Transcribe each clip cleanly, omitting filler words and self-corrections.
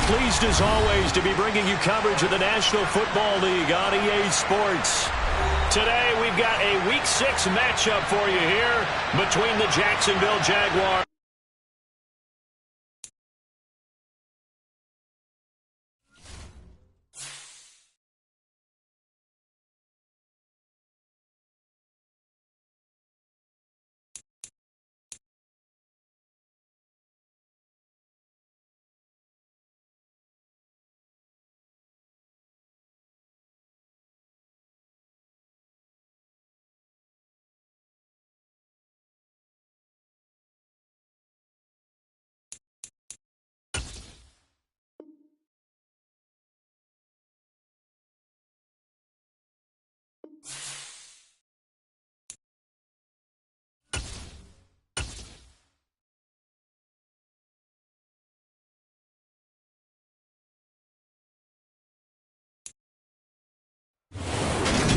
pleased as always to be bringing you coverage of the National Football League on EA Sports. Today we've got a Week 6 matchup for you here between the Jacksonville Jaguars.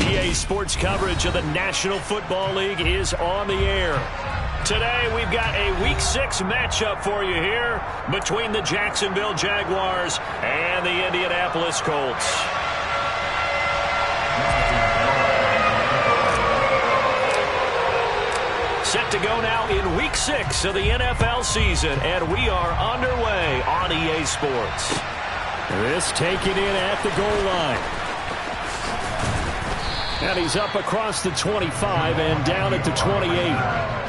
EA Sports coverage of the National Football League is on the air. Today we've got a Week 6 matchup for you here between the Jacksonville Jaguars and the Indianapolis Colts. Set to go now in Week 6 of the NFL season, and we are underway on EA Sports. This taken in at the goal line. And he's up across the 25 and down at the 28.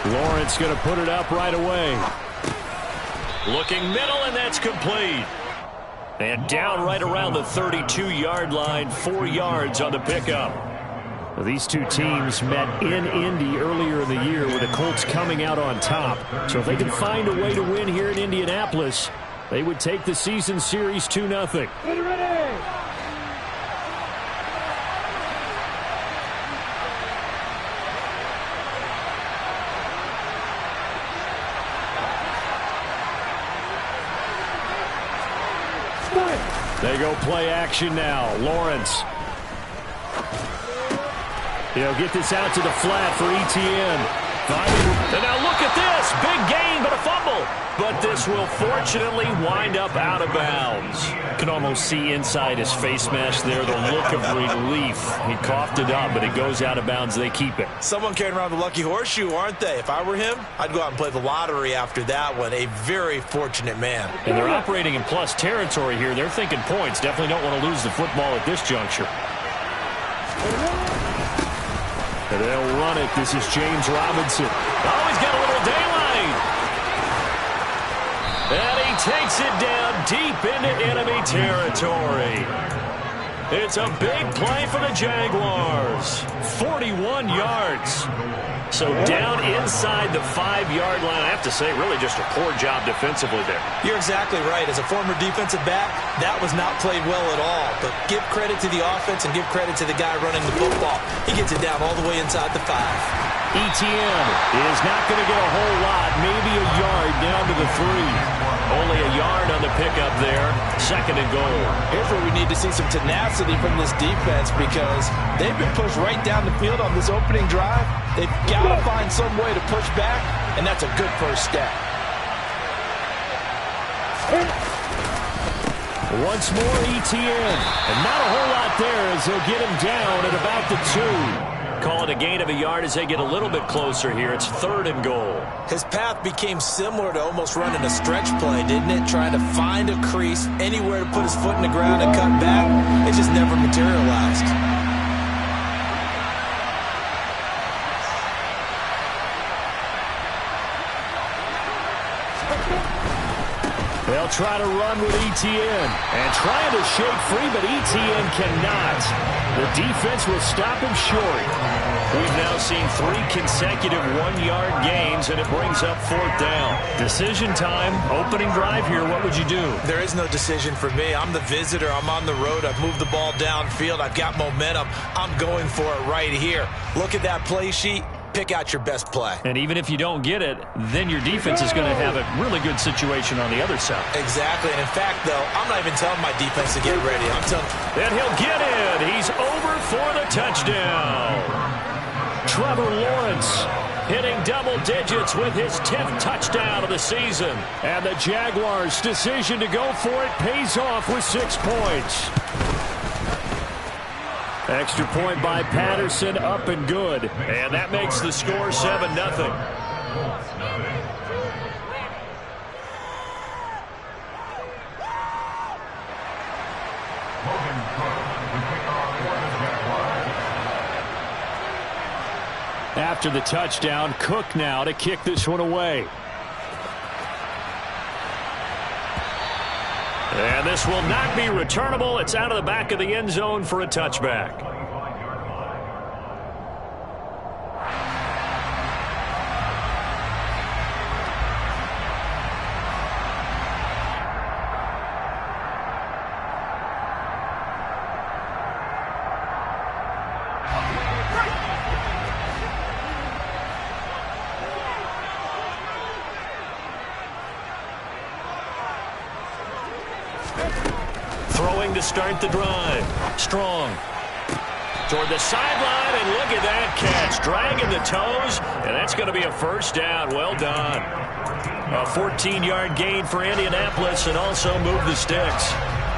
Lawrence going to put it up right away. Looking middle, and that's complete. And down right around the 32-yard line, 4 yards on the pickup. These two teams met in Indy earlier in the year with the Colts coming out on top. So if they can find a way to win here in Indianapolis, they would take the season series 2-0. Ready. They go play action now. Lawrence. He'll get this out to the flat for Etienne. And now look at this. Big gain, but a fumble. But this will fortunately wind up out of bounds. You can almost see inside his face mask there the look of relief. He coughed it up, but it goes out of bounds. They keep it. Someone carrying around the lucky horseshoe, aren't they? If I were him, I'd go out and play the lottery after that one. A very fortunate man. And they're operating in plus territory here. They're thinking points. Definitely don't want to lose the football at this juncture. And they'll run it. This is James Robinson. Oh, he's got a little daylight. And he takes it down deep into enemy territory. It's a big play for the Jaguars. 41 yards. So down inside the 5-yard line. I have to say, really just a poor job defensively there. You're exactly right. As a former defensive back, that was not played well at all. But give credit to the offense and give credit to the guy running the football. He gets it down all the way inside the 5. Etienne is not going to get a whole lot, maybe a yard down to the 3. Only a yard on the pickup there. 2nd and goal. Here's where we need to see some tenacity from this defense because they've been pushed right down the field on this opening drive. They've got to find some way to push back, and that's a good first step. Once more, Etienne. And not a whole lot there as they'll get him down at about the 2. Call it a gain of a yard as they get a little bit closer here. It's 3rd and goal. His path became similar to almost running a stretch play, didn't it? Trying to find a crease, anywhere to put his foot in the ground and cut back. It just never materialized. They'll try to run with Etienne. And trying to shake free, but Etienne cannot. The defense will stop him short. We've now seen 3 consecutive one-yard gains, and it brings up 4th down. Decision time, opening drive here. What would you do? There is no decision for me. I'm the visitor. I'm on the road. I've moved the ball downfield. I've got momentum. I'm going for it right here. Look at that play sheet. Pick out your best play. And even if you don't get it, then your defense is going to have a really good situation on the other side. Exactly. And in fact, though, I'm not even telling my defense to get ready. I'm telling... And he'll get in. He's over for the touchdown. Trevor Lawrence hitting double digits with his 10th touchdown of the season. And the Jaguars' decision to go for it pays off with 6 points. Extra point by Patterson, up and good. And that makes the score 7-0. After the touchdown, Cook now to kick this one away. And this will not be returnable. It's out of the back of the end zone for a touchback. Throwing to start the drive. Strong. Toward the sideline, and look at that catch. Dragging the toes, and that's going to be a first down. Well done. A 14-yard gain for Indianapolis, and also move the sticks.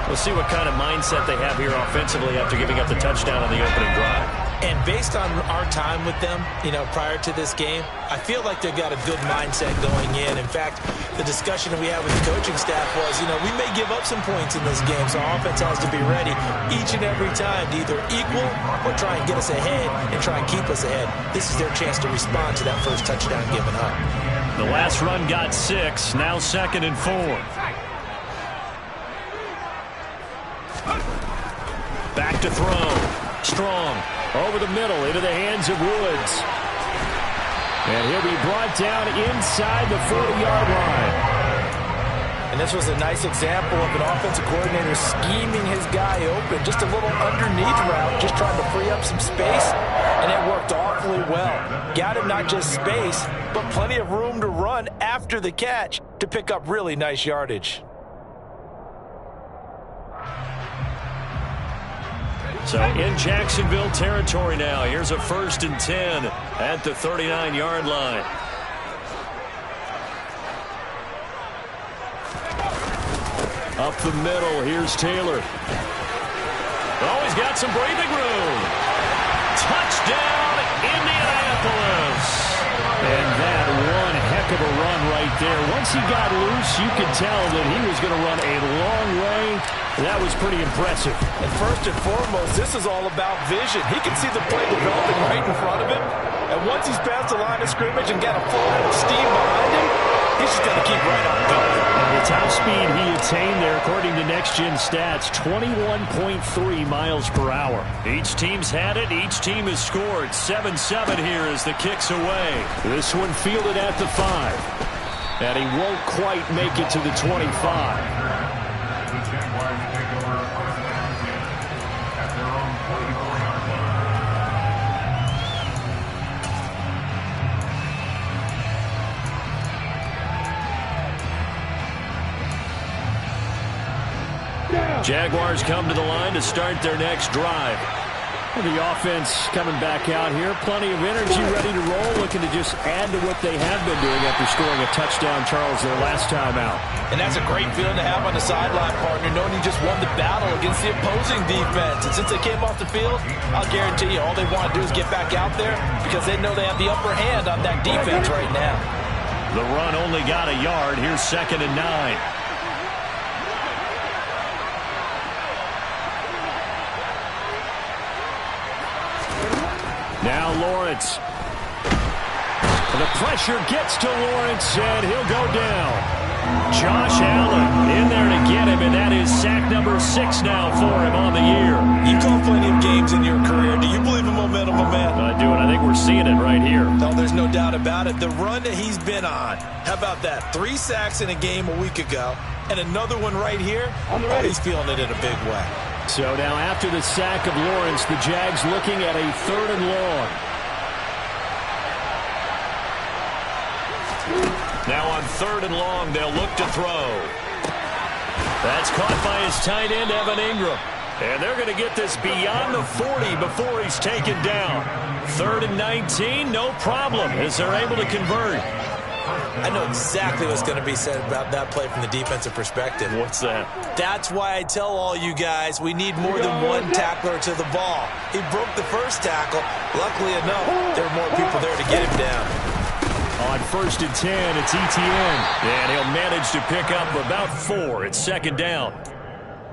We'll see what kind of mindset they have here offensively after giving up the touchdown on the opening drive. And based on our time with them, prior to this game, I feel like they've got a good mindset going in. In fact, the discussion that we had with the coaching staff was, we may give up some points in this game, so our offense has to be ready each and every time to either equal or try and get us ahead and try and keep us ahead. This is their chance to respond to that first touchdown given up. The last run got 6, now 2nd and 4. Back to throw. Strong. Over the middle, into the hands of Woods. And he'll be brought down inside the 40-yard line. And this was a nice example of an offensive coordinator scheming his guy open. Just a little underneath route, just trying to free up some space. And it worked awfully well. Got him not just space, but plenty of room to run after the catch to pick up really nice yardage. So in Jacksonville territory now. Here's a 1st and 10 at the 39-yard line. Up the middle, here's Taylor. Oh, he's got some breathing room. Touchdown, Indianapolis. And that one heck of a run right there. Once he got loose, you could tell that he was going to run a long way. That was pretty impressive. And first and foremost, this is all about vision. He can see the play developing right in front of him. And once he's past the line of scrimmage and got a full head of steam behind him, he's just going to keep right on going. And the top speed he attained there, according to Next Gen Stats, 21.3 miles per hour. Each team's had it. Each team has scored. 7-7 here as the kick's away. This one fielded at the 5. And he won't quite make it to the 25. Jaguars come to the line to start their next drive. The offense coming back out here. Plenty of energy, ready to roll, looking to just add to what they have been doing after scoring a touchdown, Charles, their last time out. And that's a great feeling to have on the sideline, partner, knowing you just won the battle against the opposing defense. And since they came off the field, I'll guarantee you all they want to do is get back out there because they know they have the upper hand on that defense right now. The run only got a yard. Here's 2nd and 9. Now Lawrence. The pressure gets to Lawrence, and he'll go down. Josh Allen in there to get him, and that is sack number 6 now for him on the year. You call plenty of games in your career. Do you believe in momentum, my man? I do, and I think we're seeing it right here. No, there's no doubt about it. The run that he's been on, how about that? 3 sacks in a game a week ago, and another one right here. He's feeling it in a big way. So now after the sack of Lawrence, the Jags looking at a 3rd and long. Now on 3rd and long, they'll look to throw. That's caught by his tight end, Evan Ingram. And they're going to get this beyond the 40 before he's taken down. 3rd and 19, no problem, as they're able to convert. I know exactly what's going to be said about that play from the defensive perspective. What's that? That's why I tell all you guys we need more than one tackler to the ball. He broke the first tackle. Luckily enough, there were more people there to get him down. On 1st and 10, it's Etienne. And he'll manage to pick up about 4. It's 2nd down.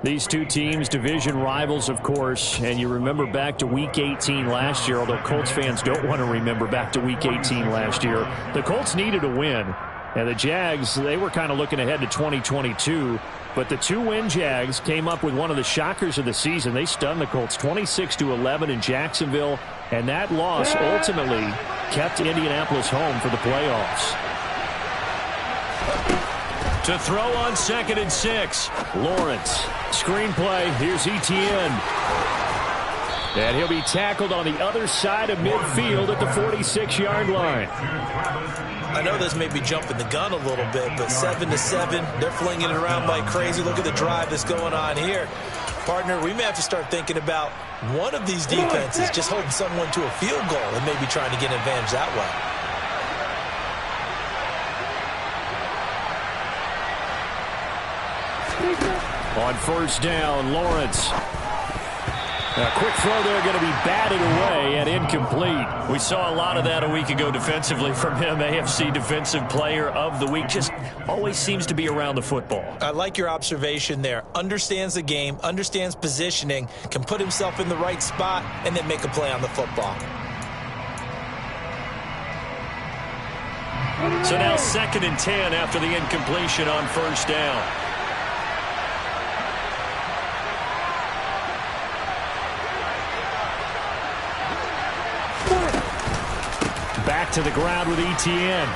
These two teams, division rivals, of course, and you remember back to Week 18 last year, although Colts fans don't want to remember back to Week 18 last year. The Colts needed a win, and the Jags, they were kind of looking ahead to 2022, but the 2-win Jags came up with one of the shockers of the season. They stunned the Colts 26-11 in Jacksonville, and that loss ultimately kept Indianapolis home for the playoffs. To throw on 2nd and 6. Lawrence. Screenplay. Here's Etienne. And he'll be tackled on the other side of midfield at the 46-yard line. I know this may be jumping the gun a little bit, but 7-7, they're flinging it around like crazy. Look at the drive that's going on here. Partner, we may have to start thinking about one of these defenses just holding someone to a field goal and maybe trying to get an advantage that way. On 1st down, Lawrence. A quick throw there going to be batted away and incomplete. We saw a lot of that a week ago defensively from him. AFC Defensive Player of the Week. Just always seems to be around the football. I like your observation there. Understands the game, understands positioning, can put himself in the right spot, and then make a play on the football. So now 2nd and 10 after the incompletion on 1st down. Back to the ground with Etienne.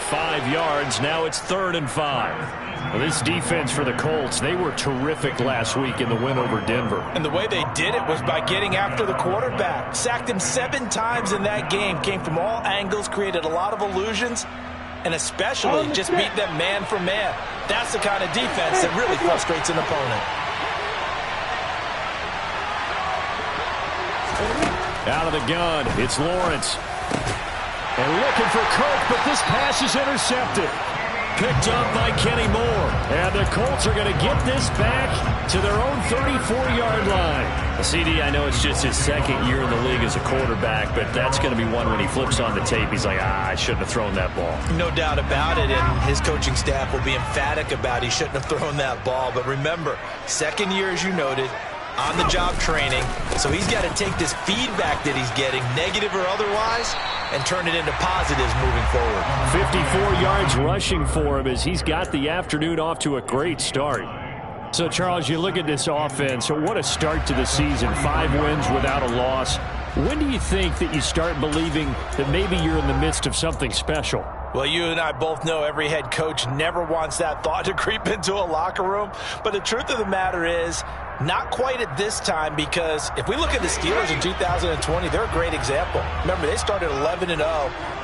5 yards. Now it's 3rd and 5. Well, this defense for the Colts, they were terrific last week in the win over Denver. And the way they did it was by getting after the quarterback. Sacked him 7 times in that game. Came from all angles, created a lot of illusions, and especially just beat them man for man. That's the kind of defense that really frustrates an opponent. Out of the gun, it's Lawrence. And looking for Kirk, but this pass is intercepted. Picked up by Kenny Moore. And the Colts are going to get this back to their own 34-yard line. CD, I know it's just his 2nd year in the league as a quarterback, but that's going to be one when he flips on the tape, he's like, I shouldn't have thrown that ball. No doubt about it, and his coaching staff will be emphatic about he shouldn't have thrown that ball. But remember, 2nd year, as you noted, on-the-job training, so he's got to take this feedback that he's getting, negative or otherwise, and turn it into positives moving forward. 54 yards rushing for him as he's got the afternoon off to a great start. So, Charles, you look at this offense, so what a start to the season. 5 wins without a loss. When do you think that you start believing that maybe you're in the midst of something special? Well, you and I both know every head coach never wants that thought to creep into a locker room. But the truth of the matter is, not quite at this time, because if we look at the Steelers in 2020, they're a great example. Remember, they started 11-0,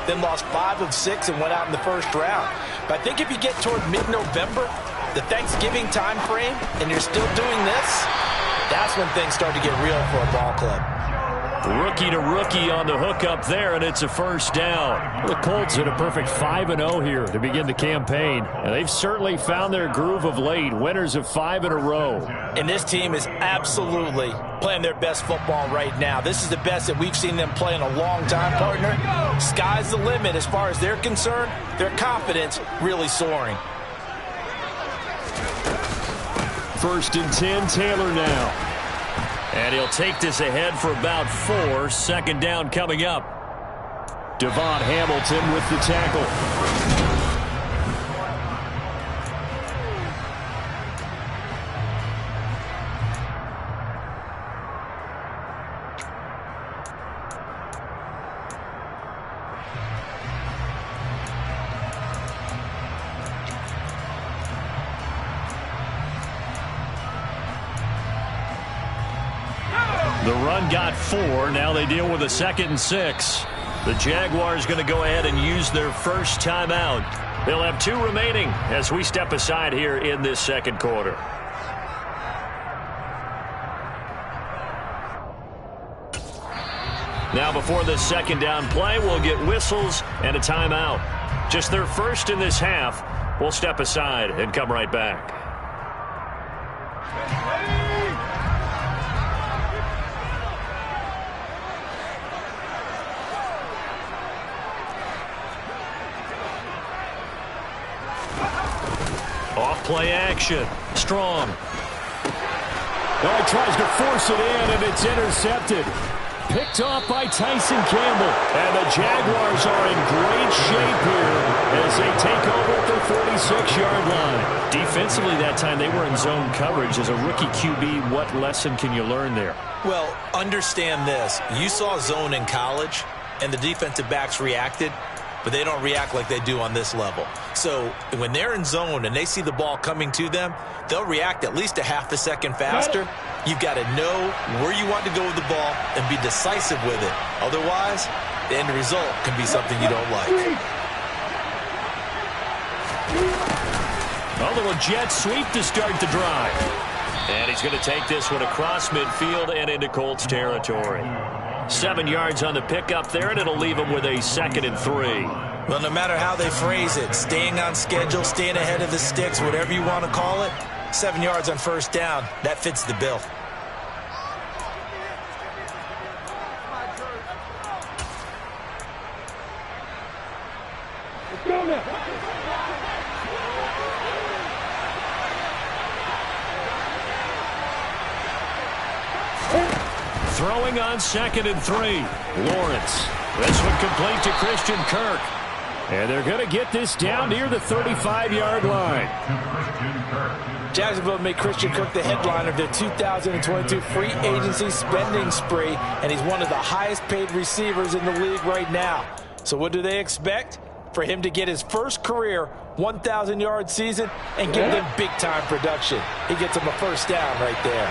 then lost 5 of 6 and went out in the 1st round. But I think if you get toward mid-November, the Thanksgiving time frame, and you're still doing this, that's when things start to get real for a ball club. Rookie to rookie on the hook up there, and it's a 1st down. The Colts hit a perfect 5-0 here to begin the campaign, and they've certainly found their groove of late, winners of 5 in a row. And this team is absolutely playing their best football right now. This is the best that we've seen them play in a long time, partner. Sky's the limit as far as they're concerned. Their confidence really soaring. 1st and 10, Taylor now. And he'll take this ahead for about 4. 2nd down coming up. Devon Hamilton with the tackle. The run got 4. Now they deal with a 2nd and 6. The Jaguars going to go ahead and use their first timeout. They'll have 2 remaining as we step aside here in this second quarter. Now before this second down play, we'll get whistles and a timeout. Just their first in this half. We'll step aside and come right back. Off-play action. Strong. Oh, he tries to force it in, and it's intercepted. Picked off by Tyson Campbell. And the Jaguars are in great shape here as they take over at their 46-yard line. Defensively that time, they were in zone coverage. As a rookie QB, what lesson can you learn there? Well, understand this. You saw zone in college, and the defensive backs reacted, but they don't react like they do on this level. So when they're in zone and they see the ball coming to them, they'll react at least a half a second faster. You've got to know where you want to go with the ball and be decisive with it. Otherwise, the end result can be something you don't like. A little jet sweep to start the drive. And he's going to take this one across midfield and into Colts territory. 7 yards on the pickup there, and it'll leave him with a 2nd and 3. Well, no matter how they phrase it, staying on schedule, staying ahead of the sticks, whatever you want to call it, 7 yards on first down, that fits the bill. Throwing on 2nd and 3. Lawrence. This one complete to Christian Kirk. And they're going to get this down near the 35-yard line. Jacksonville made Christian Kirk the headliner of their 2022 free agency spending spree, and he's one of the highest paid receivers in the league right now. So what do they expect? For him to get his first career 1,000-yard season and give them big-time production. He gets them a first down right there.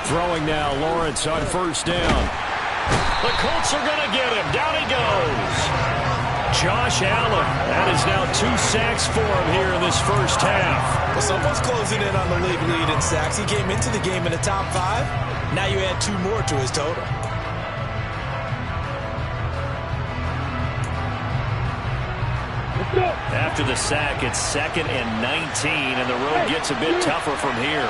Throwing now, Lawrence on first down. The Colts are going to get him. Down he goes. Josh Allen. That is now 2 sacks for him here in this first half. Well, someone's closing in on the league lead in sacks. He came into the game in the top 5. Now you add 2 more to his total. After the sack, it's 2nd and 19, and the road gets a bit tougher from here.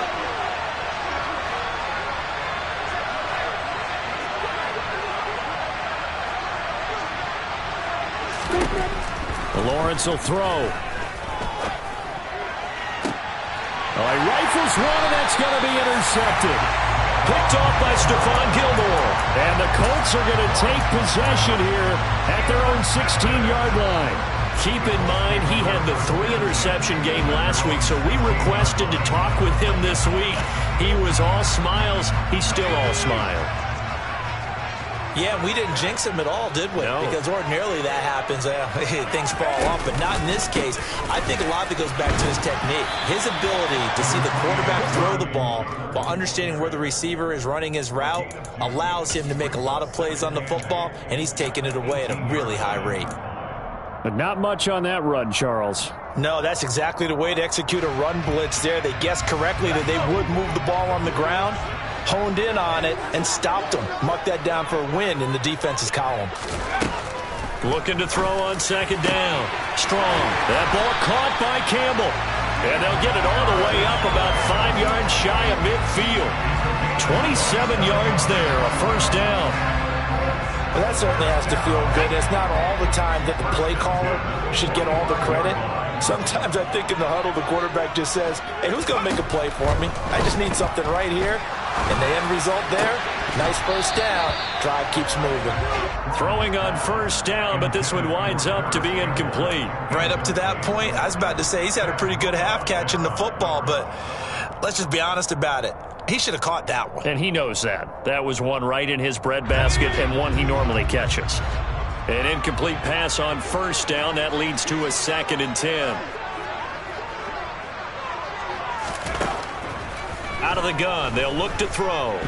Lawrence will throw. Oh, he rifles one, and that's going to be intercepted. Picked off by Stephon Gilmore. And the Colts are going to take possession here at their own 16-yard line. Keep in mind, he had the 3-interception game last week, so we requested to talk with him this week. He was all smiles. He's still all smile. Yeah, we didn't jinx him at all, did we? No. Because ordinarily that happens. Things fall off, but not in this case. I think a lot of it goes back to his technique. His ability to see the quarterback throw the ball while understanding where the receiver is running his route allows him to make a lot of plays on the football, and he's taking it away at a really high rate. But not much on that run, Charles. No, that's exactly the way to execute a run blitz there. They guessed correctly that they would move the ball on the ground, honed in on it, and stopped them. Mark that down for a win in the defense's column. Looking to throw on 2nd down. Strong. That ball caught by Campbell. And they'll get it all the way up about 5 yards shy of midfield. 27 yards there, a first down. Well, that certainly has to feel good. It's not all the time that the play caller should get all the credit. Sometimes I think in the huddle, the quarterback just says, hey, who's going to make a play for me? I just need something right here. And the end result there, nice first down. Drive keeps moving. Throwing on first down, but this one winds up to be incomplete. Right up to that point, I was about to say he's had a pretty good half catching the football, but let's just be honest about it. He should have caught that one. And he knows that. That was one right in his breadbasket and one he normally catches. An incomplete pass on first down. That leads to a 2nd and 10. Out of the gun, they'll look to throw.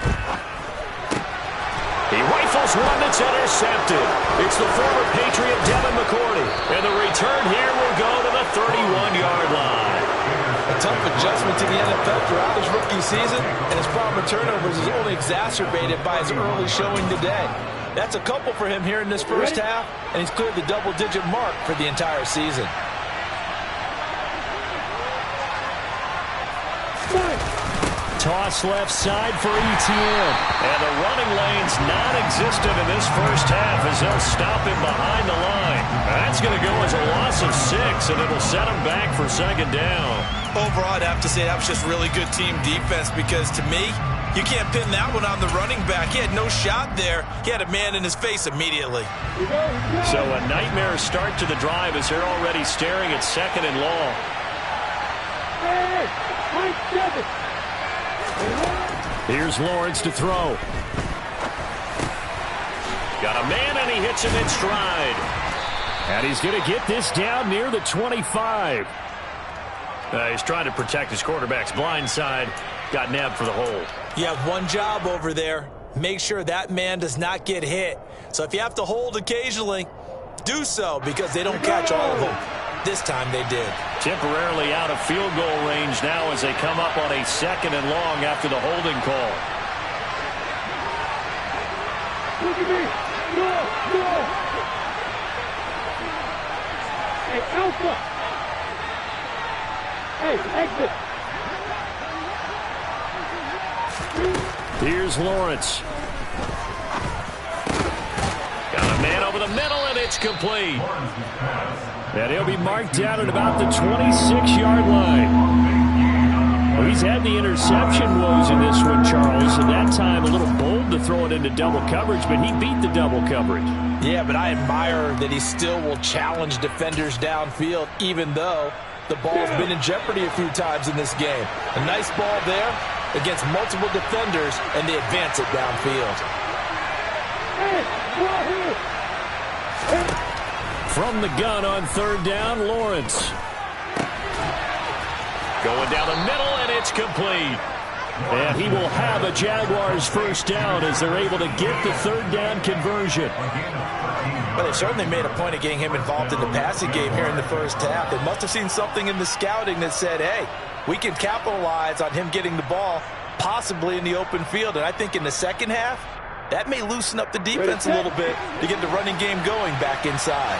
He rifles one that's intercepted. It's the former Patriot Devin McCourty. And the return here will go to the 31-yard line. A tough adjustment to the NFL throughout his rookie season, and his problem with turnovers is only exacerbated by his early showing today. That's a couple for him here in this first half, and he's cleared the double-digit mark for the entire season. Toss left side for Etienne. And the running lane's non-existent in this first half as they'll stop him behind the line. That's going to go as a loss of 6, and it'll set him back for 2nd down. Overall, I'd have to say that was just really good team defense because, to me, you can't pin that one on the running back. He had no shot there. He had a man in his face immediately. So a nightmare start to the drive as they're already staring at 2nd and long. Here's Lawrence to throw. Got a man, and he hits him in stride. And he's going to get this down near the 25. He's trying to protect his quarterback's blind side. Got nabbed for the hold. You have one job over there. Make sure that man does not get hit. So if you have to hold occasionally, do so because they don't catch all of them. This time they did. Temporarily out of field goal range now as they come up on a 2nd and long after the holding call. Look at me. No. Hey, Alpha. Hey, exit. Here's Lawrence. Got a man over the middle, and it's complete. And he'll be marked down at about the 26-yard line. Well, he's had the interception woes in this one, Charles. At that time, a little bold to throw it into double coverage, but he beat the double coverage. Yeah, but I admire that he still will challenge defenders downfield, even though the ball's been in jeopardy a few times in this game. A nice ball there against multiple defenders, and they advance it downfield. From the gun on 3rd down, Lawrence. Going down the middle, and it's complete. And he will have a Jaguars first down as they're able to get the 3rd down conversion. Well, they certainly made a point of getting him involved in the passing game here in the first half. They must have seen something in the scouting that said, hey, we can capitalize on him getting the ball, possibly in the open field. And I think in the second half, that may loosen up the defense a little bit to get the running game going back inside.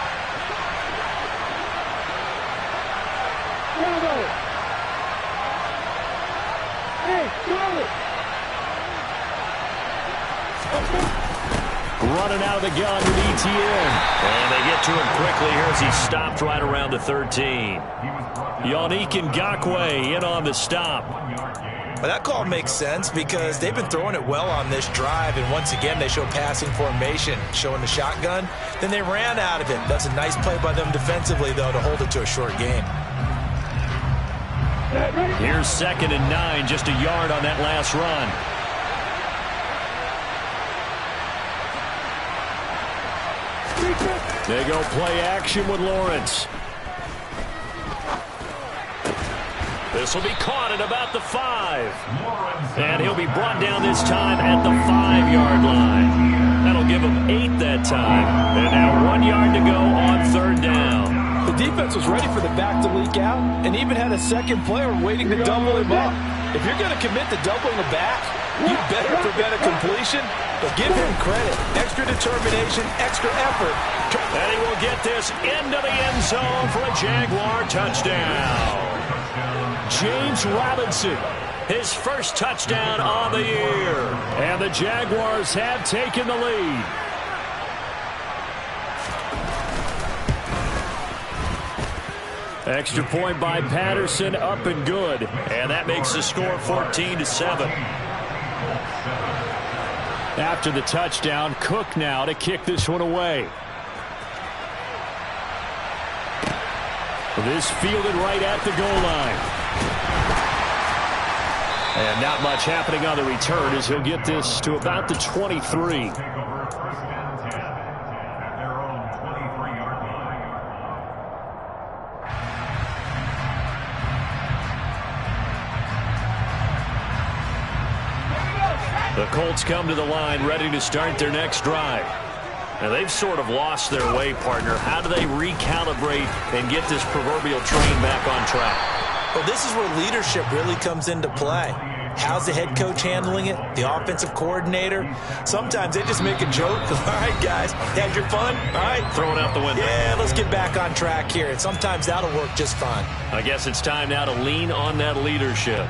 Running out of the gun with Etienne. And they get to him quickly here as he stopped right around the 13. Yannick Ngakoue in on the stop. Well, that call makes sense because they've been throwing it well on this drive, and once again they show passing formation, showing the shotgun. Then they ran out of it. That's a nice play by them defensively, though, to hold it to a short gain. Here's 2nd and 9, just a yard on that last run. They go play action with Lawrence. This will be caught at about the 5. And he'll be brought down this time at the 5-yard line. That'll give him 8 that time. And now 1 yard to go on 3rd down. The defense was ready for the back to leak out and even had a second player waiting to double him up. If you're going to commit to doubling the back, you better prevent a completion, but give him credit. Extra determination, extra effort. And he will get this into the end zone for a Jaguar touchdown. James Robinson, his first touchdown on the year. And the Jaguars have taken the lead. Extra point by Patterson, up and good. And that makes the score 14-7. After the touchdown, Cook now to kick this one away. This fielded right at the goal line. And not much happening on the return as he'll get this to about the 23. The Colts come to the line ready to start their next drive. Now, they've sort of lost their way, partner. How do they recalibrate and get this proverbial train back on track? Well, this is where leadership really comes into play. How's the head coach handling it? The offensive coordinator? Sometimes they just make a joke. All right, guys, had your fun? All right. Throw it out the window. Yeah, let's get back on track here. And sometimes that'll work just fine. I guess it's time now to lean on that leadership.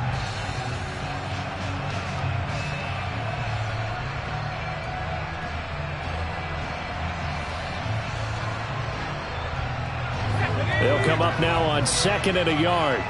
They'll come up now on 2nd and a yard.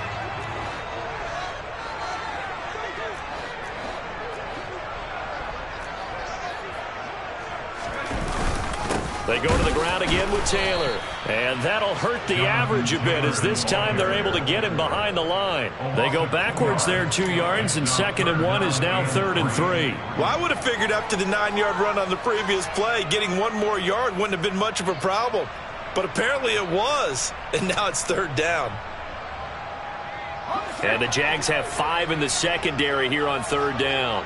They go to the ground again with Taylor. And that'll hurt the average a bit as this time they're able to get him behind the line. They go backwards there 2 yards, and 2nd and 1 is now 3rd and 3. Well, I would have figured after the 9-yard run on the previous play, getting 1 more yard wouldn't have been much of a problem. But apparently it was, and now it's 3rd down. And the Jags have 5 in the secondary here on 3rd down.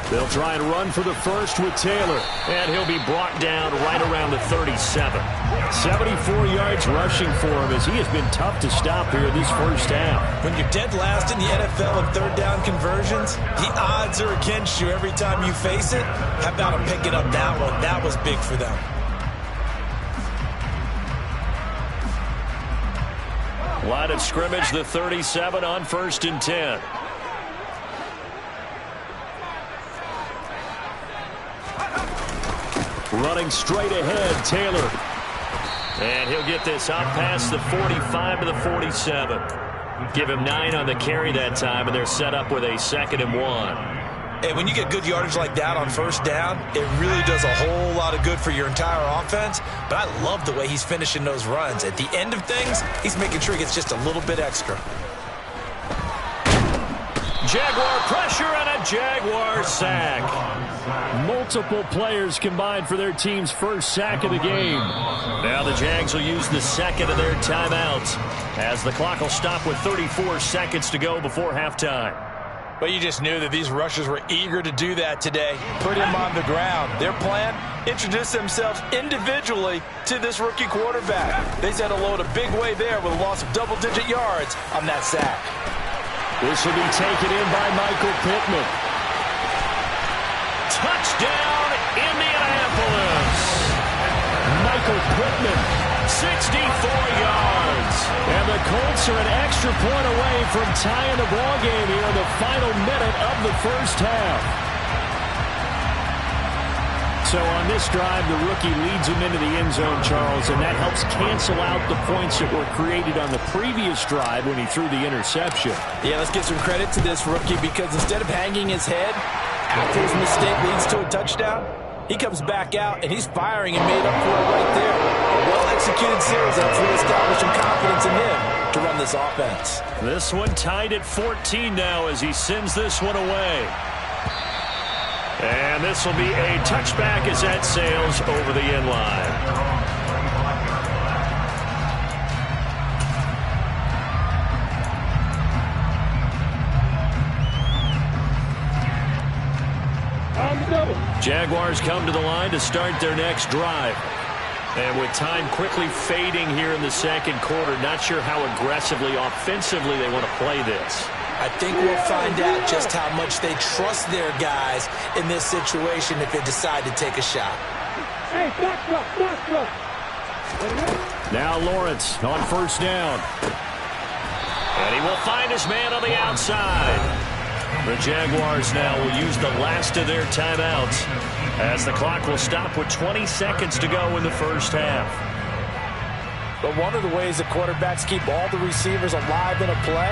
They'll try and run for the first with Taylor. And he'll be brought down right around the 37. 74 yards rushing for him as he has been tough to stop here in this first half. When you're dead last in the NFL in 3rd down conversions, the odds are against you every time you face it. How about him picking up that one? That was big for them. Line of scrimmage, the 37 on 1st and 10. Running straight ahead, Taylor. And he'll get this out past the 45 to the 47. Give him 9 on the carry that time, and they're set up with a 2nd and 1. Hey, when you get good yardage like that on 1st down, it really does a whole lot of good for your entire offense. But I love the way he's finishing those runs. At the end of things, he's making sure he gets just a little bit extra. Jaguar pressure and a Jaguar sack. Multiple players combined for their team's first sack of the game. Now the Jags will use the 2nd of their timeouts as the clock will stop with 34 seconds to go before halftime. But you just knew that these rushers were eager to do that today. Put him on the ground. Their plan, introduce themselves individually to this rookie quarterback. They said hello in a big way there with a loss of double-digit yards on that sack. This will be taken in by Michael Pittman. Touchdown, Indianapolis. Michael Pittman. 64 yards. And the Colts are an extra point away from tying the ball game here in the final minute of the first half. So on this drive, the rookie leads him into the end zone, Charles, and that helps cancel out the points that were created on the previous drive when he threw the interception. Yeah, let's give some credit to this rookie because instead of hanging his head after his mistake leads to a touchdown, he comes back out and he's firing and made up for it right there. A well-executed series that's reestablishing confidence in him to run this offense. This one tied at 14 now as he sends this one away. And this will be a touchback as that sails over the end line. Jaguars come to the line to start their next drive. And with time quickly fading here in the second quarter, not sure how aggressively, offensively they want to play this. I think we'll find out just how much they trust their guys in this situation if they decide to take a shot. Hey, doctor. Now Lawrence on 1st down. And he will find his man on the outside. The Jaguars now will use the last of their timeouts as the clock will stop with 20 seconds to go in the first half. But one of the ways the quarterbacks keep all the receivers alive in a play,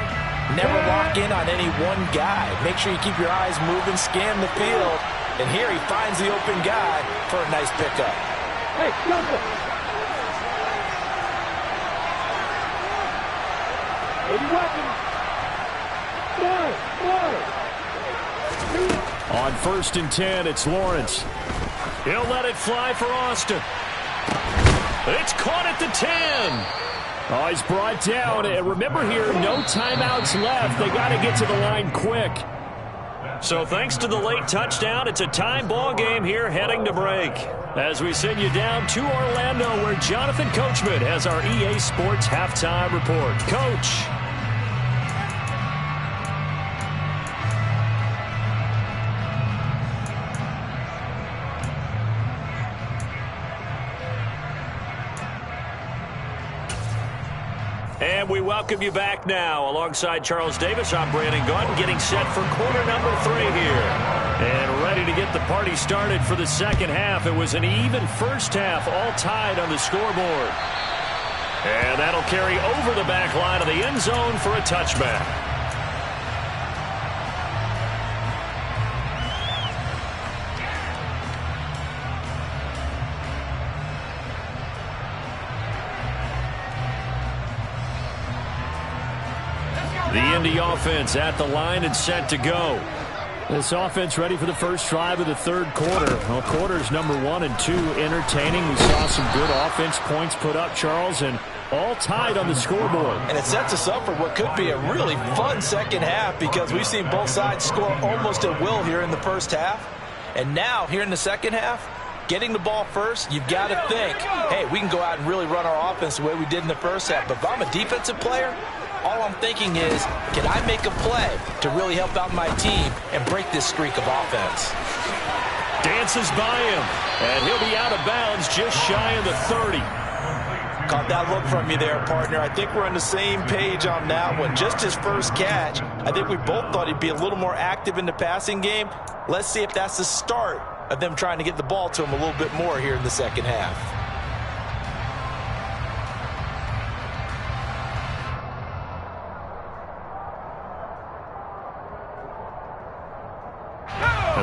never lock in on any one guy. Make sure you keep your eyes moving, scan the field. And here he finds the open guy for a nice pickup. Hey, jumper. Any weapons? Fire. On 1st and 10, it's Lawrence. He'll let it fly for Austin. It's caught at the 10. Oh, he's brought down. And remember here, no timeouts left. They got to get to the line quick. So thanks to the late touchdown, it's a time ball game here heading to break. As we send you down to Orlando, where Jonathan Coachman has our EA Sports halftime report. Coach. And we welcome you back now. Alongside Charles Davis, I'm Brandon Gaudin, getting set for quarter number 3 here. And ready to get the party started for the second half. It was an even first half, all tied on the scoreboard. And that'll carry over the back line of the end zone for a touchback. The Indy offense at the line and set to go. This offense ready for the first drive of the third quarter. Well, quarters number 1 and 2 entertaining. We saw some good offense points put up, Charles, and all tied on the scoreboard. And it sets us up for what could be a really fun second half because we've seen both sides score almost at will here in the first half. And now, here in the second half, getting the ball first, you've got to think, hey, we can go out and really run our offense the way we did in the first half. But if I'm a defensive player, all I'm thinking is, can I make a play to really help out my team and break this streak of offense? Dances by him, and he'll be out of bounds just shy of the 30. Caught that look from you there, partner. I think we're on the same page on that one. Just his first catch, I think we both thought he'd be a little more active in the passing game. Let's see if that's the start of them trying to get the ball to him a little bit more here in the second half.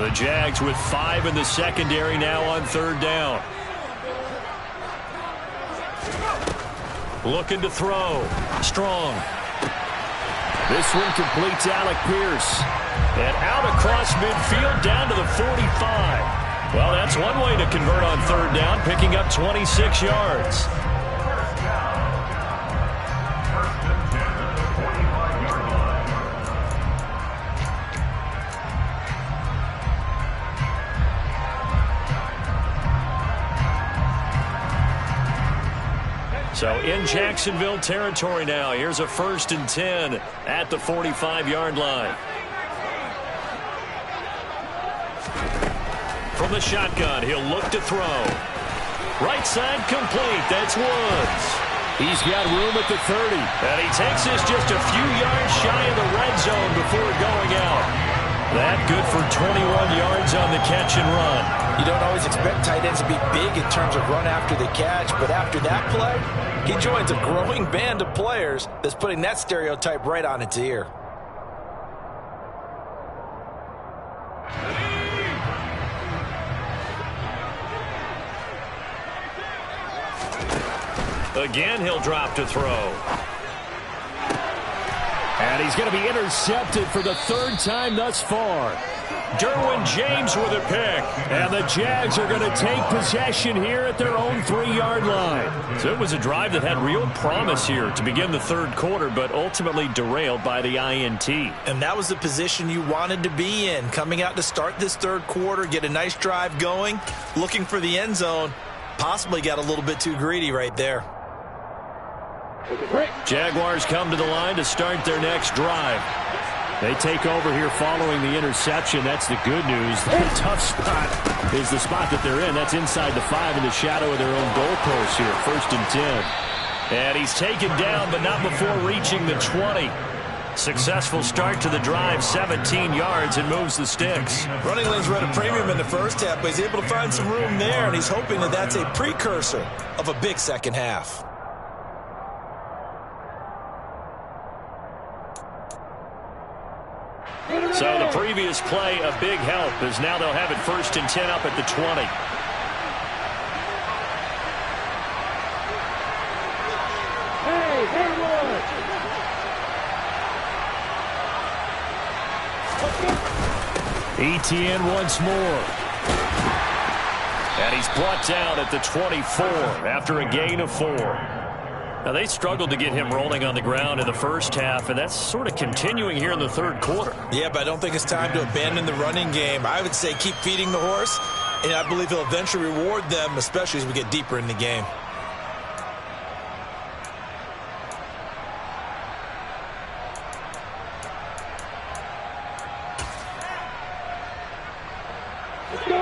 The Jags with 5 in the secondary now on third down. Looking to throw. Strong. This one completes Alec Pierce. And out across midfield down to the 45. Well, that's one way to convert on third down, picking up 26 yards. So in Jacksonville territory now. Here's a 1st and 10 at the 45-yard line. From the shotgun, he'll look to throw. Right side complete. That's Woods. He's got room at the 30. And he takes this just a few yards shy of the red zone before going out. That good for 21 yards on the catch and run. You don't always expect tight ends to be big in terms of run after the catch, but after that play, he joins a growing band of players that's putting that stereotype right on its ear. Again, he'll drop to throw. And he's going to be intercepted for the 3rd time thus far. Derwin James with a pick. And the Jags are going to take possession here at their own 3-yard line. So it was a drive that had real promise here to begin the third quarter, but ultimately derailed by the INT. And that was the position you wanted to be in. Coming out to start this third quarter, get a nice drive going, looking for the end zone. Possibly got a little bit too greedy right there. Jaguars come to the line to start their next drive. They take over here following the interception. That's the good news. The tough spot is the spot that they're in. That's inside the 5 in the shadow of their own goalpost here. 1st and 10. And he's taken down, but not before reaching the 20. Successful start to the drive, 17 yards, and moves the sticks. Running lanes were at a premium in the first half, but he's able to find some room there, and he's hoping that that's a precursor of a big second half. So the previous play, a big help, as now they'll have it 1st and 10 up at the 20. Hey, Haywood! ETN once more. And he's brought down at the 24 after a gain of 4. Now, they struggled to get him rolling on the ground in the first half, and that's sort of continuing here in the third quarter. Yeah, but I don't think it's time to abandon the running game. I would say keep feeding the horse, and I believe he'll eventually reward them, especially as we get deeper in the game.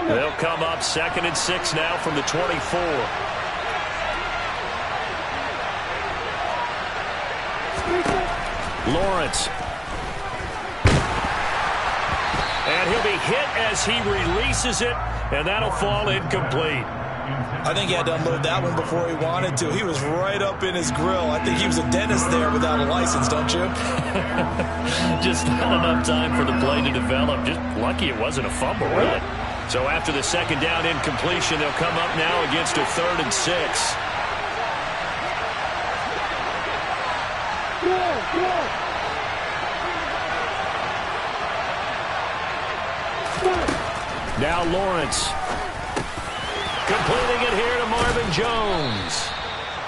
They'll come up 2nd and 6 now from the 24. Lawrence. And he'll be hit as he releases it, and that'll fall incomplete. I think he had to unload that one before he wanted to. He was right up in his grill. I think he was a dentist there without a license, don't you? Just not enough time for the play to develop. Just lucky it wasn't a fumble, really. So after the second down incompletion, they'll come up now against a 3rd and 6. Now Lawrence. Completing it here to Marvin Jones.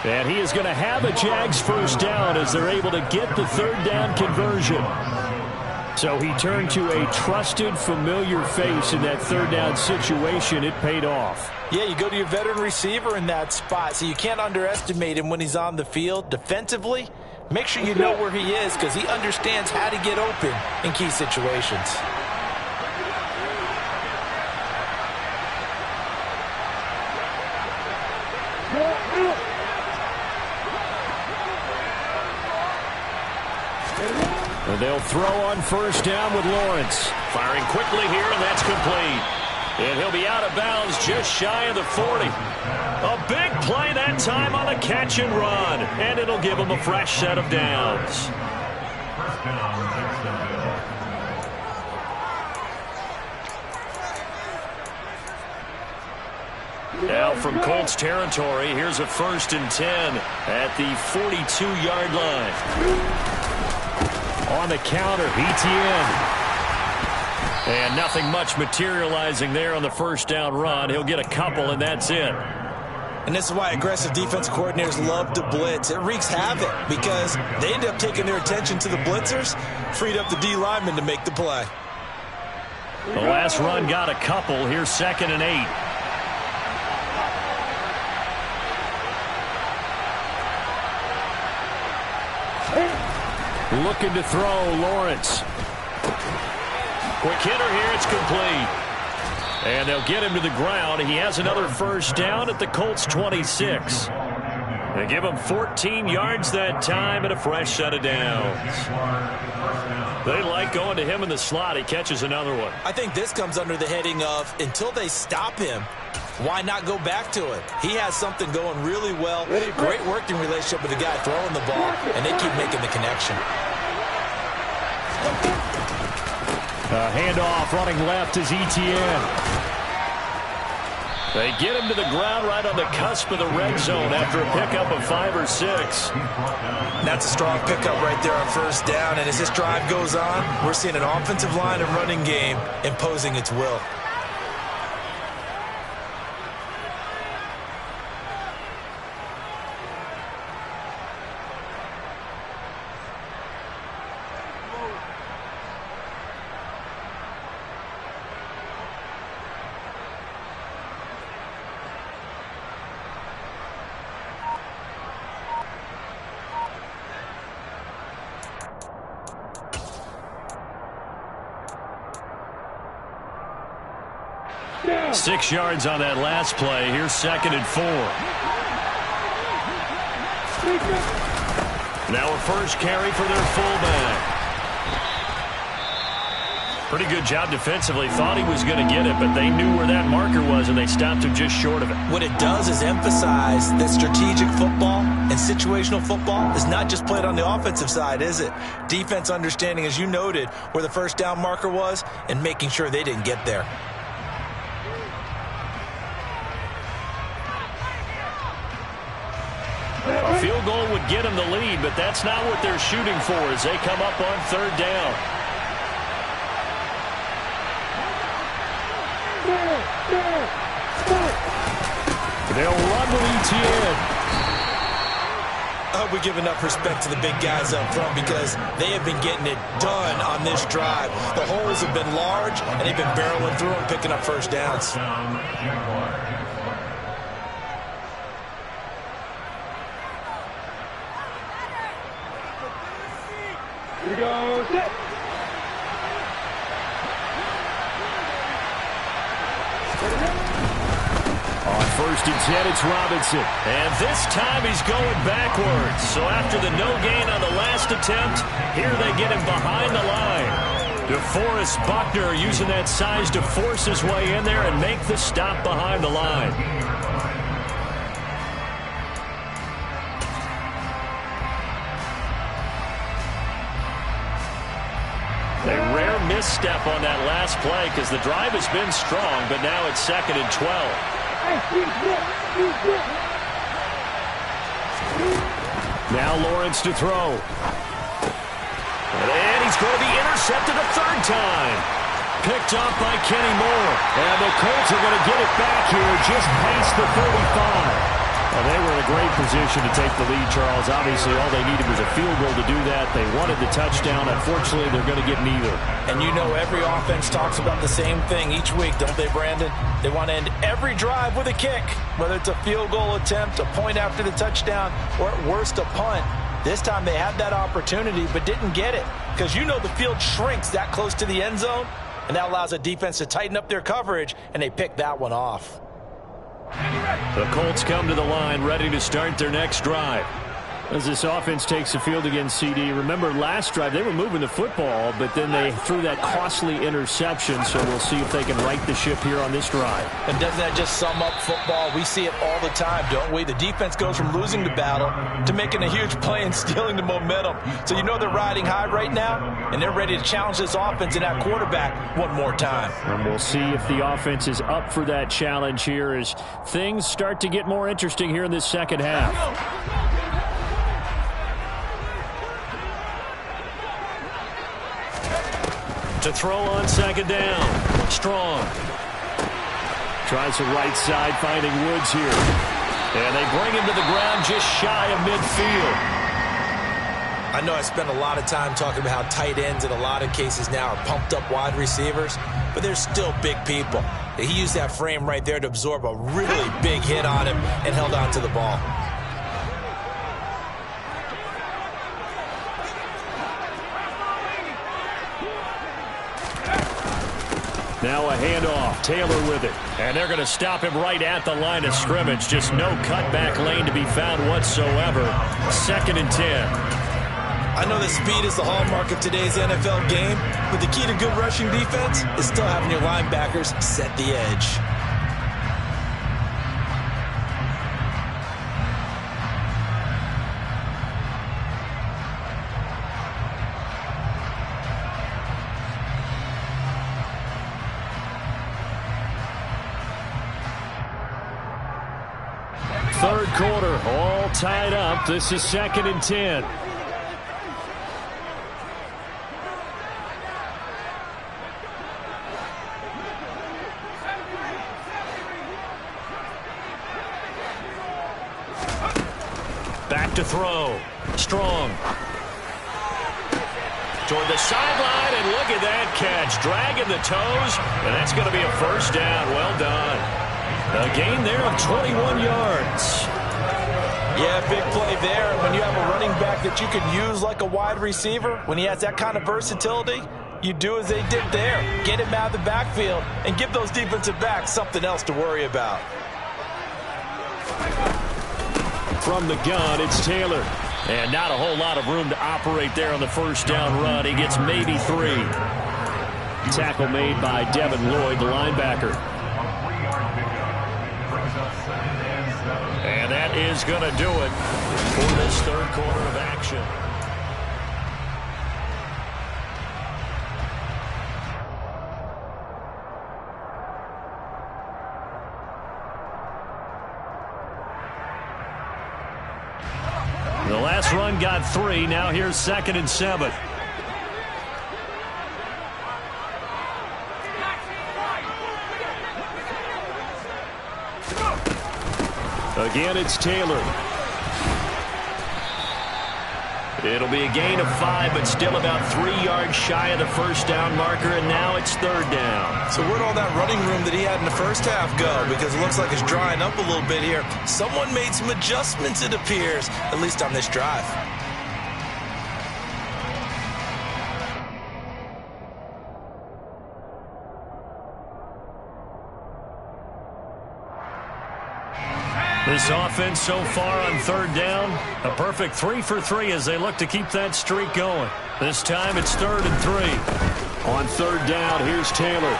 And he is going to have a Jags first down as they're able to get the 3rd down conversion. So he turned to a trusted, familiar face in that 3rd down situation. It paid off. Yeah, you go to your veteran receiver in that spot, so you can't underestimate him when he's on the field. Defensively, make sure you know where he is because he understands how to get open in key situations. And they'll throw on first down with Lawrence. Firing quickly here, and that's complete. And he'll be out of bounds just shy of the 40. A big play that time on the catch and run. And it'll give him a fresh set of downs. Now from Colts territory, here's a 1st and 10 at the 42-yard line. On the counter, ETN. And nothing much materializing there on the first down run. He'll get a couple, and that's it. And this is why aggressive defense coordinators love to blitz. It wreaks havoc because they end up taking their attention to the blitzers, freed up the D lineman to make the play. The last run got a couple. Here's 2nd and 8. Looking to throw, Lawrence. Quick hitter here, it's complete. And they'll get him to the ground. He has another first down at the Colts 26. They give him 14 yards that time and a fresh set of downs. They like going to him in the slot. He catches another one. I think this comes under the heading of until they stop him, why not go back to it? He has something going really well. Great working relationship with the guy throwing the ball, and they keep making the connection. Handoff running left is ETN. They get him to the ground right on the cusp of the red zone after a pickup of 5 or 6. That's a strong pickup right there on first down, and as this drive goes on, we're seeing an offensive line and running game imposing its will. Yeah. 6 yards on that last play. Here's 2nd and 4. Now a first carry for their fullback. Pretty good job defensively. Thought he was going to get it, but they knew where that marker was, and they stopped him just short of it. What it does is emphasize that strategic football and situational football is not just played on the offensive side, is it? Defense understanding, as you noted, where the first down marker was and making sure they didn't get there. A field goal would get them the lead, but that's not what they're shooting for as they come up on 3rd down. They'll run with ETN. I hope we give enough respect to the big guys up front because they have been getting it done on this drive. The holes have been large, and they've been barreling through them, picking up first downs. Here we go, set. On 1st and 10, it's Robinson. And this time he's going backwards. So after the no gain on the last attempt, here they get him behind the line. DeForest Buckner using that size to force his way in there and make the stop behind the line. A rare misstep on that last play because the drive has been strong, but now it's 2nd and 12. Now Lawrence to throw. And he's going to be intercepted a 3rd time. Picked off by Kenny Moore. And the Colts are going to get it back here just past the 35. Well, they were in a great position to take the lead, Charles. Obviously, all they needed was a field goal to do that. They wanted the touchdown. Unfortunately, they're going to get neither. And you know every offense talks about the same thing each week, don't they, Brandon? They want to end every drive with a kick, whether it's a field goal attempt, a point after the touchdown, or at worst a punt. This time they had that opportunity but didn't get it because you know the field shrinks that close to the end zone, and that allows a defense to tighten up their coverage, and they pick that one off. The Colts come to the line ready to start their next drive. As this offense takes the field against CD, remember last drive they were moving the football, but then they threw that costly interception, so we'll see if they can right the ship here on this drive. And doesn't that just sum up football? We see it all the time, don't we? The defense goes from losing the battle to making a huge play and stealing the momentum. So you know they're riding high right now, and they're ready to challenge this offense and that quarterback one more time. And we'll see if the offense is up for that challenge here as things start to get more interesting here in this second half. To throw on 2nd down. Strong. Tries the right side, finding Woods here. And they bring him to the ground just shy of midfield. I know I spent a lot of time talking about how tight ends in a lot of cases now are pumped up wide receivers, but they're still big people. He used that frame right there to absorb a really big hit on him and held on to the ball. Now a handoff. Taylor with it. And they're going to stop him right at the line of scrimmage. Just no cutback lane to be found whatsoever. 2nd and 10. I know that speed is the hallmark of today's NFL game, but the key to good rushing defense is still having your linebackers set the edge. Third quarter, all tied up. This is 2nd and 10. Back to throw. Strong. Toward the sideline, and look at that catch. Dragging the toes, and that's going to be a 1st down. Well done. A gain there of 21 yards. Yeah, big play there. When you have a running back that you can use like a wide receiver, when he has that kind of versatility, you do as they did there. Get him out of the backfield and give those defensive backs something else to worry about. From the gun, it's Taylor. And not a whole lot of room to operate there on the 1st down run. He gets maybe 3. Tackle made by Devin Lloyd, the linebacker. And that is going to do it for this 3rd quarter of action. The last run got 3. Now here's 2nd and 7. Again, it's Taylor. It'll be a gain of 5, but still about 3 yards shy of the first down marker, and now it's third down. So where'd all that running room that he had in the first half go? Because it looks like it's drying up a little bit here. Someone made some adjustments, it appears, at least on this drive. This offense so far on third down, a perfect 3 for 3 as they look to keep that streak going. This time it's 3rd and 3. On third down, here's Taylor.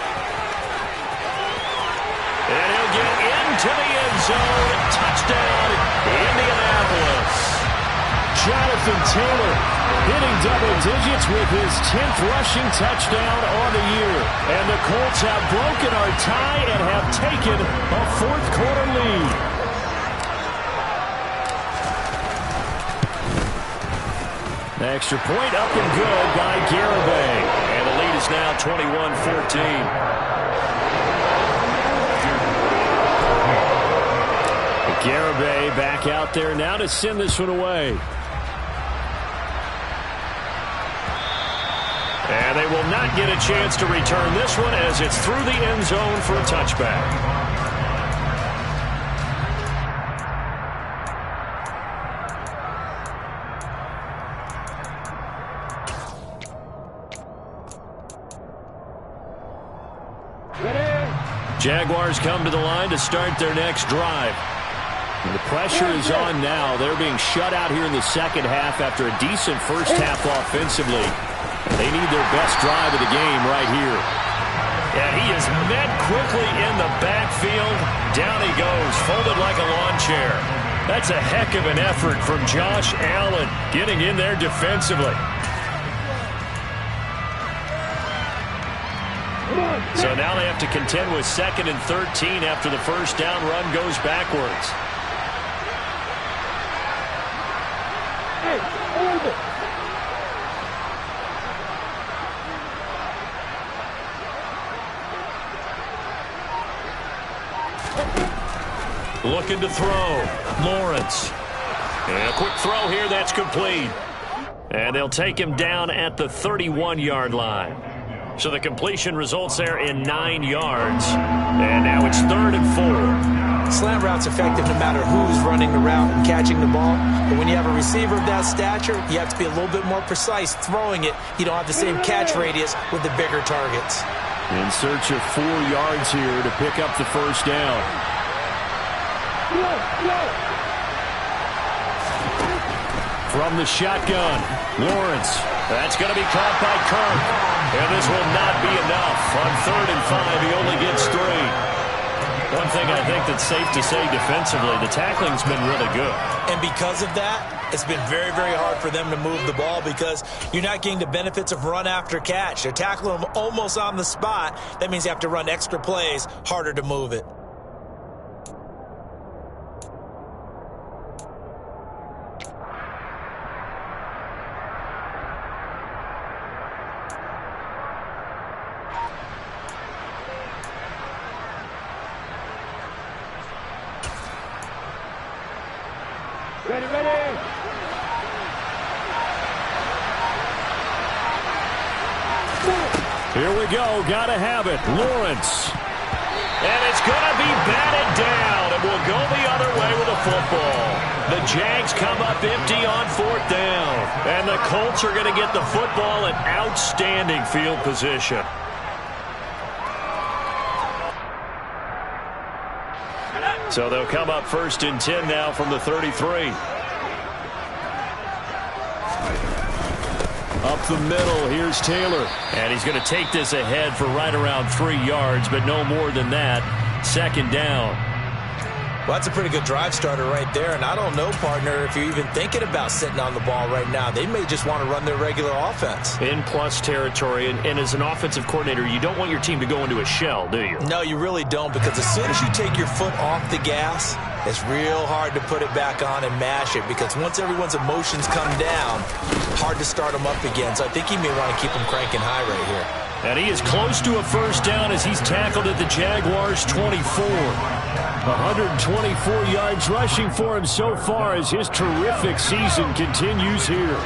And he'll get into the end zone. Touchdown, Indianapolis. Jonathan Taylor hitting double digits with his 10th rushing touchdown on the year. And the Colts have broken our tie and have taken a fourth-quarter lead. Extra point up and good by Garibay. And the lead is now 21-14. Garibay back out there now to send this one away. And they will not get a chance to return this one as it's through the end zone for a touchback. Jaguars come to the line to start their next drive. And the pressure is on now. They're being shut out here in the second half after a decent first half offensively. They need their best drive of the game right here. And he is met quickly in the backfield. Down he goes, folded like a lawn chair. That's a heck of an effort from Josh Allen getting in there defensively. So now they have to contend with 2nd and 13 after the first down run goes backwards. Looking to throw. Lawrence. And a quick throw here, that's complete. And they'll take him down at the 31-yard line. So the completion results there in 9 yards. And now it's 3rd and 4. Slant route's effective no matter who's running the route and catching the ball. But when you have a receiver of that stature, you have to be a little bit more precise throwing it. You don't have the same catch radius with the bigger targets. In search of 4 yards here to pick up the first down. From the shotgun, Lawrence. That's going to be caught by Kirk. And this will not be enough. On 3rd and 5, he only gets 3. One thing I think that's safe to say defensively, the tackling's been really good. And because of that, it's been very, very hard for them to move the ball because you're not getting the benefits of run after catch. They're tackling them almost on the spot. That means you have to run extra plays, harder to move it. Ready. Here we go. Gotta have it. Lawrence. And it's going to be batted down. It will go the other way with the football. The Jags come up empty on 4th down. And the Colts are going to get the football in outstanding field position. So they'll come up 1st and 10 now from the 33. Up the middle, here's Taylor. And he's going to take this ahead for right around 3 yards, but no more than that. 2nd down. Well, that's a pretty good drive starter right there. And I don't know, partner, if you're even thinking about sitting on the ball right now. They may just want to run their regular offense. In plus territory. And as an offensive coordinator, you don't want your team to go into a shell, do you? No, you really don't. Because as soon as you take your foot off the gas, it's real hard to put it back on and mash it. Because once everyone's emotions come down, hard to start them up again. So I think you may want to keep them cranking high right here. And he is close to a first down as he's tackled at the Jaguars' 24. 124 yards rushing for him so far as his terrific season continues here.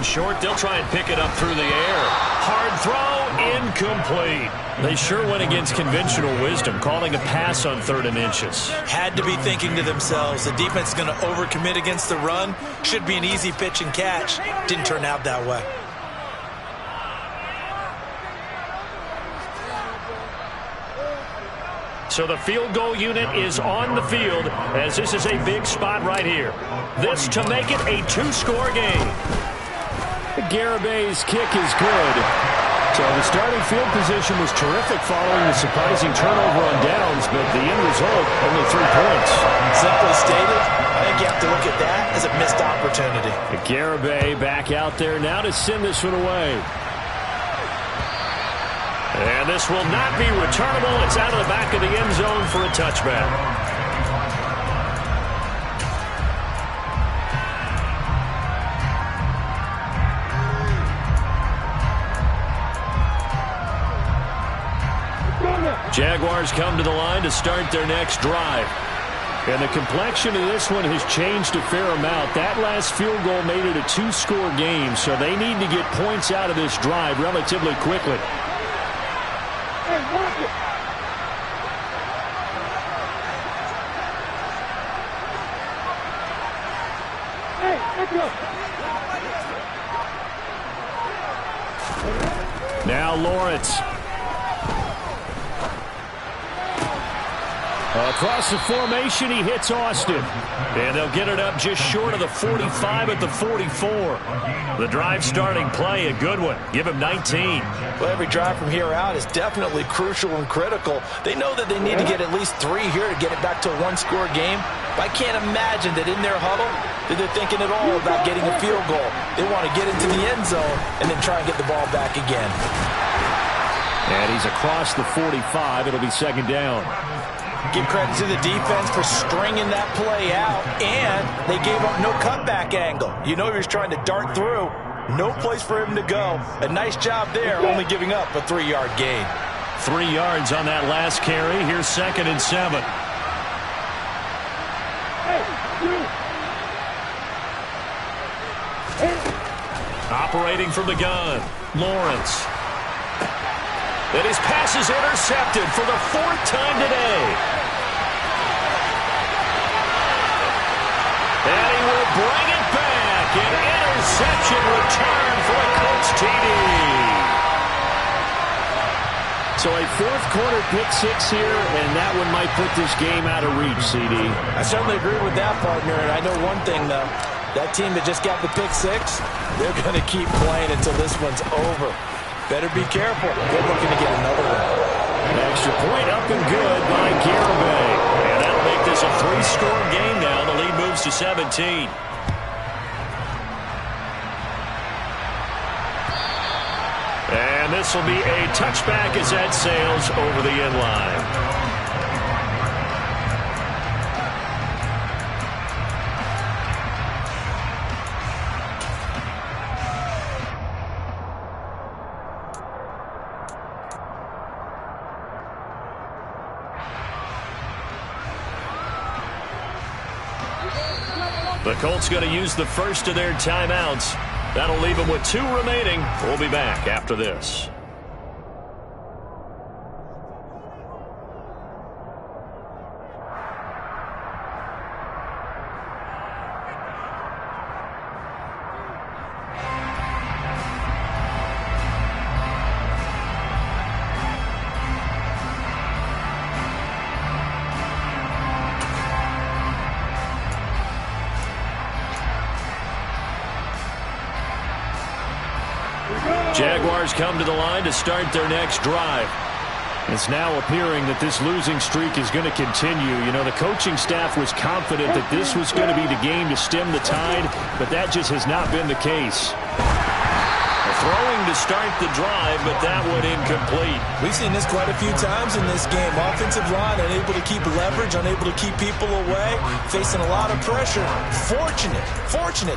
in short. They'll try and pick it up through the air. Hard throw, incomplete. They sure went against conventional wisdom, calling a pass on 3rd and inches. Had to be thinking to themselves, the defense is going to overcommit against the run. Should be an easy pitch and catch. Didn't turn out that way. So the field goal unit is on the field as this is a big spot right here. This to make it a 2-score game. Garabay's kick is good. So the starting field position was terrific following the surprising turnover on downs, but the end result, only 3 points. Simply stated, I think you have to look at that as a missed opportunity. Garibay back out there now to send this one away. And this will not be returnable. It's out of the back of the end zone for a touchback. Jaguars come to the line to start their next drive. And the complexion of this one has changed a fair amount. That last field goal made it a 2-score game, so they need to get points out of this drive relatively quickly. Hey, watch it. Hey, let's go. Now Lawrence. Across the formation, he hits Austin. And they'll get it up just short of the 45 at the 44. The drive starting play, a good one. Give him 19. Well, every drive from here out is definitely crucial and critical. They know that they need to get at least 3 here to get it back to a 1-score game. But I can't imagine that in their huddle that they're thinking at all about getting a field goal. They want to get into the end zone and then try and get the ball back again. And he's across the 45. It'll be 2nd down. Give credit to the defense for stringing that play out, and they gave up no cutback angle. You know he was trying to dart through. No place for him to go. A nice job there, only giving up a 3-yard gain. 3 yards on that last carry. Here's 2nd and 7. Operating from the gun, Lawrence. And his pass is intercepted for the 4th time today. And he will bring it back. An interception return for a Colts TD. So a 4th-quarter pick-6 here, and that one might put this game out of reach, CD. I certainly agree with that, partner. And I know one thing, though. That team that just got the pick-6, they're going to keep playing until this one's over. Better be careful. They're looking to get another one. An extra point up and good by Garibay. And that'll make this a 3-score game now. The lead moves to 17. And this will be a touchback as that sails over the end line. The Colts going to use the first of their timeouts. That'll leave them with 2 remaining. We'll be back after this. Jaguars come to the line to start their next drive. It's now appearing that this losing streak is going to continue. You know, the coaching staff was confident that this was going to be the game to stem the tide, but that just has not been the case. Throwing to start the drive, but that one incomplete. We've seen this quite a few times in this game. Offensive line unable to keep leverage, unable to keep people away, facing a lot of pressure. Fortunate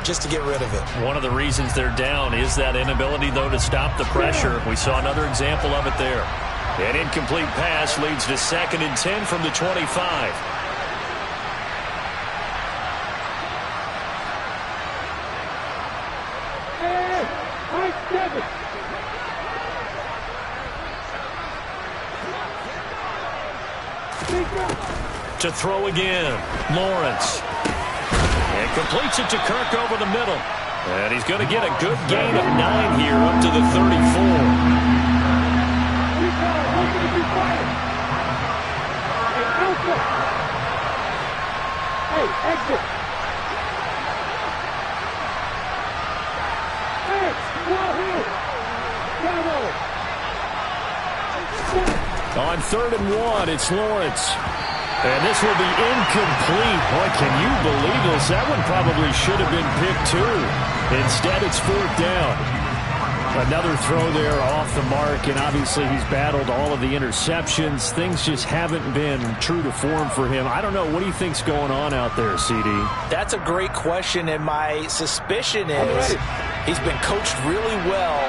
just to get rid of it. One of the reasons they're down is that inability, though, to stop the pressure. We saw another example of it there. An incomplete pass leads to 2nd and 10 from the 25. Hey! 7. To throw again, Lawrence. And completes it to Kirk over the middle. And he's going to get a good gain of 9 here up to the 34. Hey, exit. Hey, well here. On 3rd and 1, it's Lawrence. And this will be incomplete. Boy, can you believe this? That one probably should have been picked too. Instead, it's 4th down. Another throw there off the mark, and obviously he's battled all of the interceptions. Things just haven't been true to form for him. I don't know. What do you think's going on out there, CD? That's a great question, and my suspicion is he's been coached really well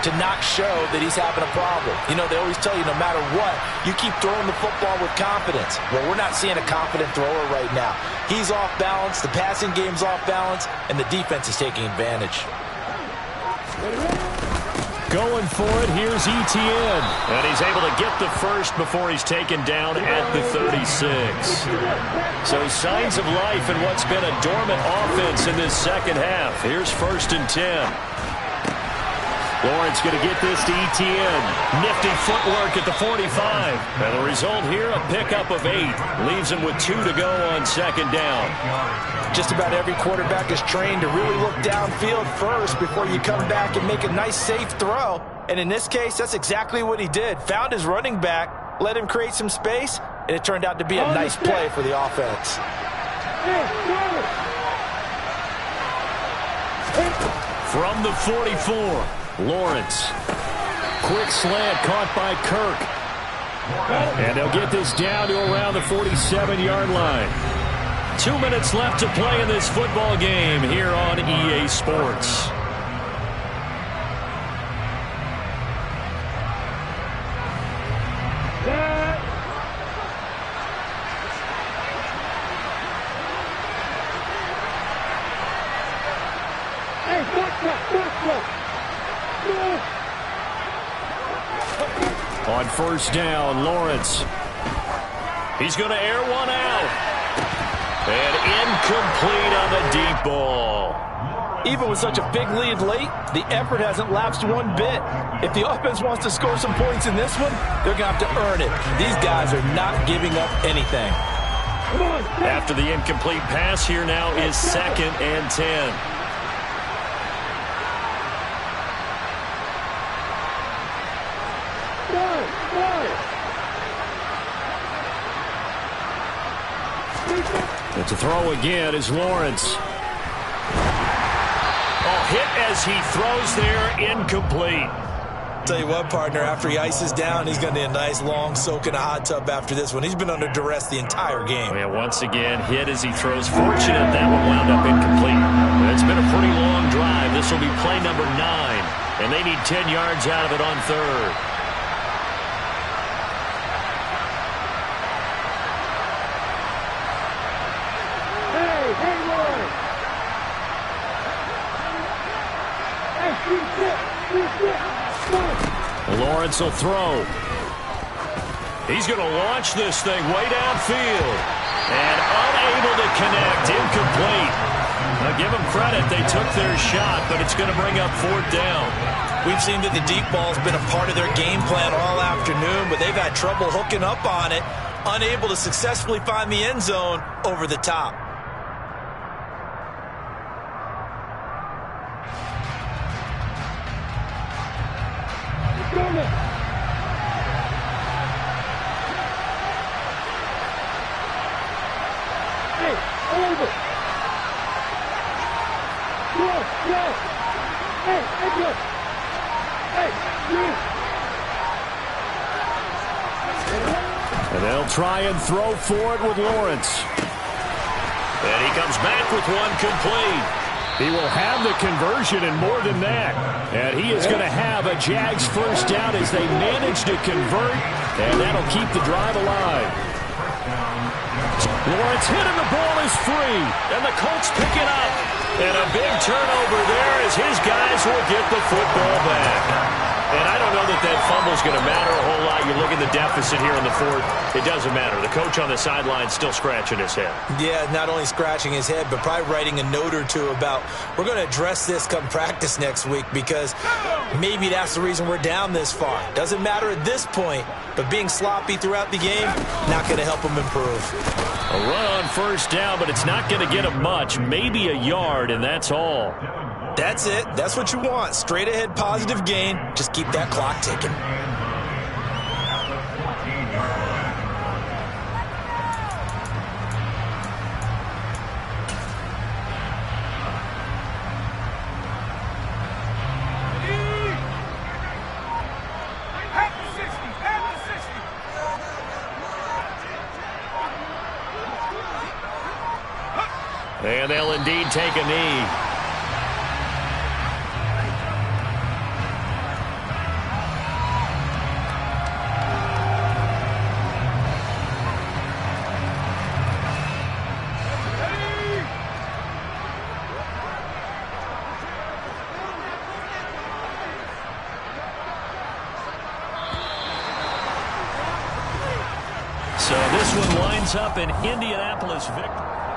to not show that he's having a problem. You know, they always tell you no matter what, you keep throwing the football with confidence. Well, we're not seeing a confident thrower right now. He's off balance, the passing game's off balance, and the defense is taking advantage. Going for it, here's Etienne. And he's able to get the first before he's taken down at the 36. So signs of life in what's been a dormant offense in this second half. Here's 1st and 10. Lawrence going to get this to Etienne. Nifty footwork at the 45. And the result here, a pickup of 8. Leaves him with 2 to go on 2nd down. Just about every quarterback is trained to really look downfield first before you come back and make a nice, safe throw. And in this case, that's exactly what he did. Found his running back, let him create some space, and it turned out to be a nice play for the offense. From the 44. Lawrence. Quick slant caught by Kirk. And they'll get this down to around the 47-yard line. 2 minutes left to play in this football game here on EA Sports. On 1st down, Lawrence. He's going to air one out. And incomplete on the deep ball. Even with such a big lead late, the effort hasn't lapsed one bit. If the offense wants to score some points in this one, they're going to have to earn it. These guys are not giving up anything. After the incomplete pass, here now is 2nd and 10. And to throw again is Lawrence. Oh, hit as he throws there, incomplete. Tell you what, partner, after he ices down, he's going to need a nice long soak in a hot tub after this one. He's been under duress the entire game. Yeah, once again, hit as he throws. Fortunate that one wound up incomplete. It's been a pretty long drive. This will be play number 9, and they need 10 yards out of it on 3rd. Lawrence will throw. He's going to launch this thing way downfield. And unable to connect. Incomplete. Now give them credit. They took their shot, but it's going to bring up 4th down. We've seen that the deep ball has been a part of their game plan all afternoon, but they've had trouble hooking up on it. Unable to successfully find the end zone over the top. And they'll try and throw for it with Lawrence. And he comes back with one complete. He will have the conversion and more than that. And he is going to have a Jags 1st down as they manage to convert. And that'll keep the drive alive. Lawrence hit and the ball is free. And the Colts pick it up. And a big turnover there as his guys will get the football back. And I don't know that that fumble's going to matter a whole lot. You look at the deficit here in the fourth. It doesn't matter. The coach on the sideline still scratching his head. Yeah, not only scratching his head, but probably writing a note or two about we're going to address this come practice next week because maybe that's the reason we're down this far. Doesn't matter at this point, but being sloppy throughout the game, not going to help him improve. A run on first down, but it's not going to get him much. Maybe a yard, and that's all. That's it. That's what you want. Straight ahead positive gain. Just keep that clock ticking. And they'll indeed take a knee. So this one winds up an Indianapolis victory.